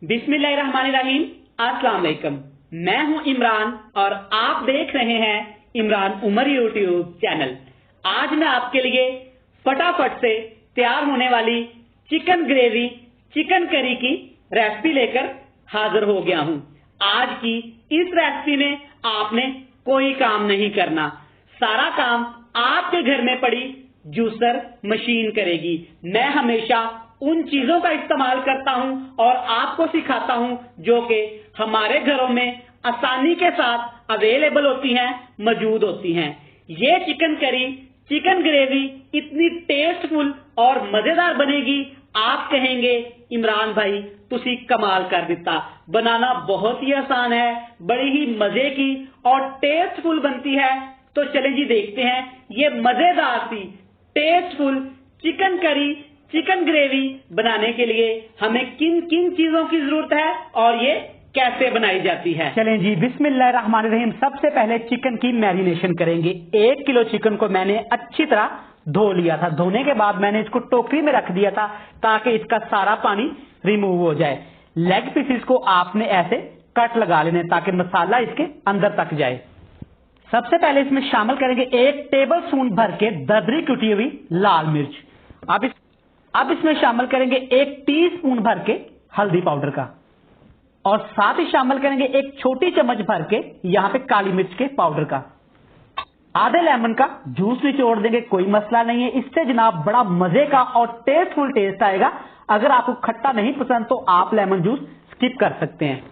बिस्मिल्लाहिर्रहमानिर्रहीम। अस्सलाम वालेकुम। मैं हूं इमरान और आप देख रहे हैं इमरान उमर यूट्यूब चैनल। आज मैं आपके लिए फटाफट से तैयार होने वाली चिकन ग्रेवी चिकन करी की रेसिपी लेकर हाजिर हो गया हूं। आज की इस रेसिपी में आपने कोई काम नहीं करना, सारा काम आपके घर में पड़ी जूसर मशीन करेगी। मैं हमेशा उन चीजों का इस्तेमाल करता हूं और आपको सिखाता हूं जो कि हमारे घरों में आसानी के साथ अवेलेबल होती हैं, मौजूद होती हैं। ये चिकन करी चिकन ग्रेवी इतनी टेस्टफुल और मजेदार बनेगी, आप कहेंगे इमरान भाई तुसी कमाल कर दिता। बनाना बहुत ही आसान है, बड़ी ही मजे की और टेस्टफुल बनती है। तो चलें जी देखते हैं ये मजेदार सी tasteful chicken curry chicken gravy बनाने के लिए हमें किन किन चीजों की जरूरत है और ये कैसे बनाई जाती है। चलें जी बिस्मिल्लाहिर्रहमानिर्रहीम। सबसे पहले चिकन की मैरिनेशन करेंगे। 1 किलो चिकन को मैंने अच्छी तरह धो लिया था। धोने के बाद मैंने इसको टोकरी में रख दिया था ताकि इसका सारा पानी रिमूव हो जाए। लेग पीसेस को आपने ऐसे कट लगा लेने ताकि मसाला इसके अंदर तक जाए। सबसे पहले इसमें शामिल करेंगे 1 टेबल स्पून भर के दरदरी कुटी हुई लाल मिर्च। अब इसमें शामिल करेंगे 1 टीस्पून भर के हल्दी पाउडर का और साथ ही शामिल करेंगे 1 छोटी चम्मच भर के यहां पे काली मिर्च के पाउडर का। आधे लेमन का जूस निचोड़ देंगे, कोई मसला नहीं है। इससे जनाब बड़ा मजे का और टेस्टफुल टेस्ट आएगा। अगर आपको खट्टा नहीं पसंद तो आप लेमन जूस स्किप कर सकते हैं।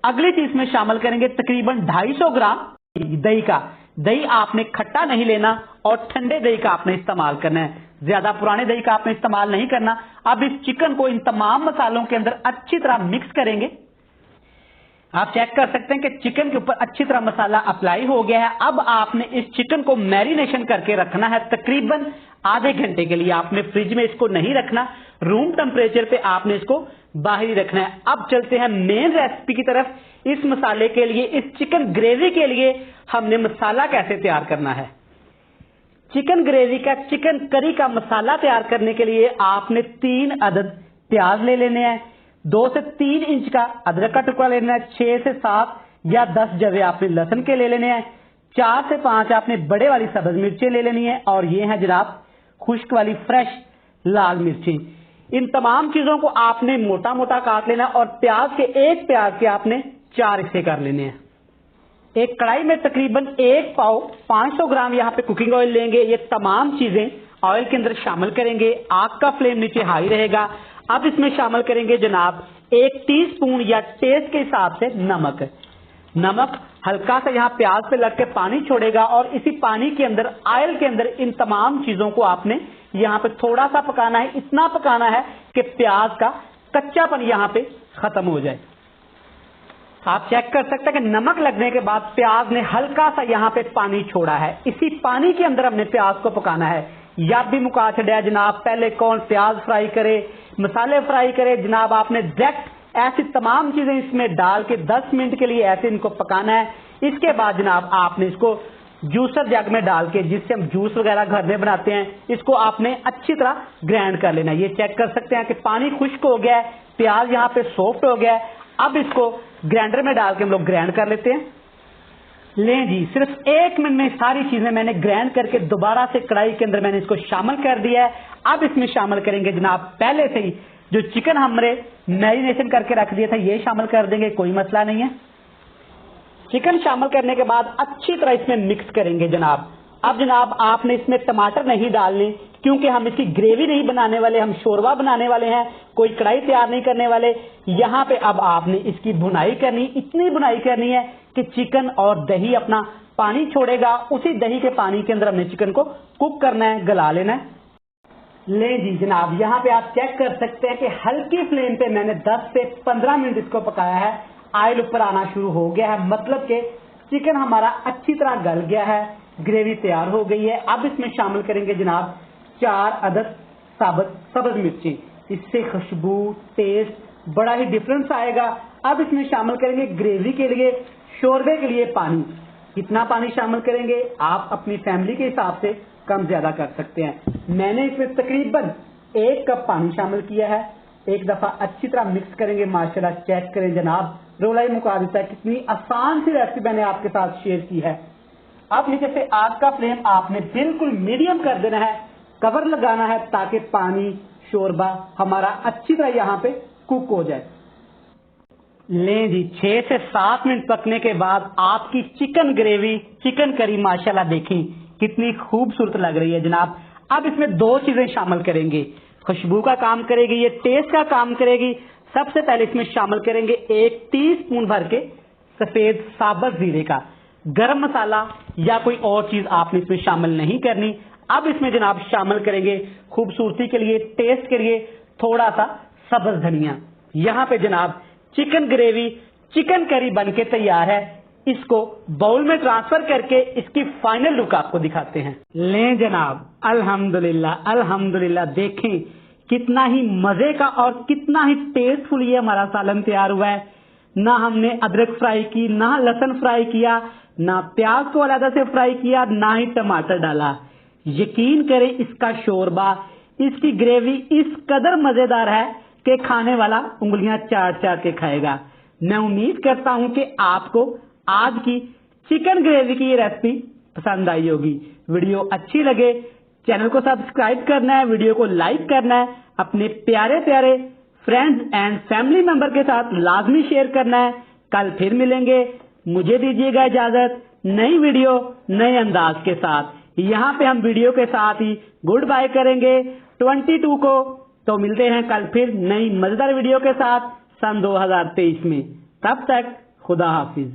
अगली चीज में शामिल करेंगे तकरीबन 250 ग्राम दही का। दही आपने खट्टा नहीं लेना और ठंडे दही का आपने इस्तेमाल करना है, ज्यादा पुराने दही का आपने इस्तेमाल नहीं करना। अब इस चिकन को इन तमाम मसालों के अंदर अच्छी तरह मिक्स करेंगे। आप चेक कर सकते हैं कि चिकन के ऊपर अच्छी तरह मसाला अप्लाई हो गया है। अब आपने इस चिकन को मैरिनेशन करके रखना है तकरीबन आधे घंटे के लिए। आपने फ्रिज में इसको नहीं रखना, रूम टेम्परेचर पे आपने इसको बाहर ही रखना है। अब चलते हैं मेन रेसिपी की तरफ। इस मसाले के लिए, इस चिकन ग्रेवी के लिए हमने मसाला कैसे तैयार करना है। चिकन ग्रेवी का चिकन करी का मसाला तैयार करने के लिए आपने 3 अदद प्याज ले लेने हैं, 2 से 3 इंच का अदरक का टुकड़ा लेना है, 6 से 7 या 10 जवे आपने लहसुन के ले लेने हैं, 4 से 5 आपने बड़े वाली सब्ज मिर्चें ले लेनी है और ये है जनाब खुश्क वाली फ्रेश लाल मिर्चें। इन तमाम चीजों को आपने मोटा मोटा काट लेना और एक प्याज के आपने 4 हिस्से कर लेने हैं। एक कढ़ाई में तकरीबन 1 पाव 500 ग्राम यहाँ पे कुकिंग ऑयल लेंगे। ये तमाम चीजें ऑयल के अंदर शामिल करेंगे। आग का फ्लेम नीचे हाई रहेगा। अब इसमें शामिल करेंगे जनाब 1 टीस्पून या टेस्ट के हिसाब से नमक। नमक हल्का सा यहाँ प्याज पे लग के पानी छोड़ेगा और इसी पानी के अंदर ऑयल के अंदर इन तमाम चीजों को आपने यहाँ पे थोड़ा सा पकाना है। इतना पकाना है कि प्याज का कच्चापन यहाँ पे खत्म हो जाए। आप चेक कर सकते हैं कि नमक लगने के बाद प्याज ने हल्का सा यहाँ पे पानी छोड़ा है। इसी पानी के अंदर हमने प्याज को पकाना है। या भी मुका छड़िया जनाब, पहले कौन प्याज फ्राई करे, मसाले फ्राई करे। जनाब आपने डायरेक्ट ऐसी तमाम चीजें इसमें डाल के 10 मिनट के लिए ऐसे इनको पकाना है। इसके बाद जनाब आपने इसको जूसर जग में डाल के, जिससे हम जूस वगैरह घर में बनाते हैं, इसको आपने अच्छी तरह ग्राइंड कर लेना है। ये चेक कर सकते हैं कि पानी खुश्क हो गया है, प्याज यहाँ पे सॉफ्ट हो गया है। अब इसको ग्राइंडर में डाल के हम लोग ग्राइंड कर लेते हैं। लें जी, सिर्फ 1 मिनट में सारी चीजें मैंने ग्राइंड करके दोबारा से कढ़ाई के अंदर मैंने इसको शामिल कर दिया है। अब इसमें शामिल करेंगे जनाब पहले से ही जो चिकन हमने मैरिनेशन करके रख दिया था, ये शामिल कर देंगे, कोई मसला नहीं है। चिकन शामिल करने के बाद अच्छी तरह इसमें मिक्स करेंगे जनाब। अब जनाब आपने इसमें टमाटर नहीं डालने क्योंकि हम इसकी ग्रेवी नहीं बनाने वाले, हम शोरबा बनाने वाले हैं, कोई कढ़ाई तैयार नहीं करने वाले। यहाँ पे अब आपने इसकी भुनाई करनी, इतनी भुनाई करनी है कि चिकन और दही अपना पानी छोड़ेगा। उसी दही के पानी के अंदर हमने चिकन को कुक करना है, गला लेना है। ले जी जनाब, यहाँ पे आप चेक कर सकते हैं कि हल्की फ्लेम पे मैंने 10 से 15 मिनट इसको पकाया है। ऑयल ऊपर आना शुरू हो गया है, मतलब कि चिकन हमारा अच्छी तरह गल गया है, ग्रेवी तैयार हो गई है। अब इसमें शामिल करेंगे जनाब 4 अदद साबुत सब्ज मिर्ची। इससे खुशबू टेस्ट बड़ा ही डिफरेंस आएगा। अब इसमें शामिल करेंगे ग्रेवी के लिए, शोरबे के लिए पानी। कितना पानी शामिल करेंगे आप अपनी फैमिली के हिसाब से कम ज्यादा कर सकते हैं। मैंने इसमें तकरीबन 1 कप पानी शामिल किया है एक दफा अच्छी तरह मिक्स करेंगे। माशाल्लाह चेक करें जनाब, रोला ही मुका देता है। कितनी आसान सी रेसिपी मैंने आपके साथ शेयर की है। अब नीचे से आग का फ्लेम आपने बिल्कुल मीडियम कर देना है, कवर लगाना है ताकि पानी शोरबा हमारा अच्छी तरह यहाँ पे कुक हो जाए। लें जी, 6 से 7 मिनट पकने के बाद आपकी चिकन ग्रेवी, चिकन करी माशाल्लाह देखें कितनी खूबसूरत लग रही है जनाब। अब इसमें 2 चीजें शामिल करेंगे, खुशबू का काम करेगी, ये टेस्ट का काम करेगी। सबसे पहले इसमें शामिल करेंगे 1 टीस्पून भर के सफेद साबुत जीरे का। गरम मसाला या कोई और चीज आपने इसमें शामिल नहीं करनी। अब इसमें जनाब शामिल करेंगे खूबसूरती के लिए, टेस्ट के लिए थोड़ा सा सब्ज धनिया। यहाँ पे जनाब चिकन ग्रेवी, चिकन करी बनके तैयार है। इसको बाउल में ट्रांसफर करके इसकी फाइनल लुक आपको दिखाते हैं। लें जनाब, अल्हम्दुलिल्लाह अल्हम्दुलिल्लाह, देखें कितना ही मजे का और कितना ही टेस्टफुल ये हमारा सालन तैयार हुआ है। ना हमने अदरक फ्राई की, ना लहसुन फ्राई किया, ना प्याज को अलग से फ्राई किया, ना ही टमाटर डाला। यकीन करें इसका शोरबा, इसकी ग्रेवी इस कदर मजेदार है कि खाने वाला उंगलियां चाट चाट के खाएगा। मैं उम्मीद करता हूं कि आपको आज की चिकन ग्रेवी की ये रेसिपी पसंद आई होगी। वीडियो अच्छी लगे चैनल को सब्सक्राइब करना है, वीडियो को लाइक करना है, अपने प्यारे प्यारे फ्रेंड्स एंड फैमिली मेंबर के साथ लाजमी शेयर करना है। कल फिर मिलेंगे, मुझे दीजिएगा इजाजत नई वीडियो नए अंदाज के साथ। यहाँ पे हम वीडियो के साथ ही गुड बाय करेंगे 22 को। तो मिलते हैं कल फिर नई मजेदार वीडियो के साथ सन 2023 में। तब तक खुदा हाफिज।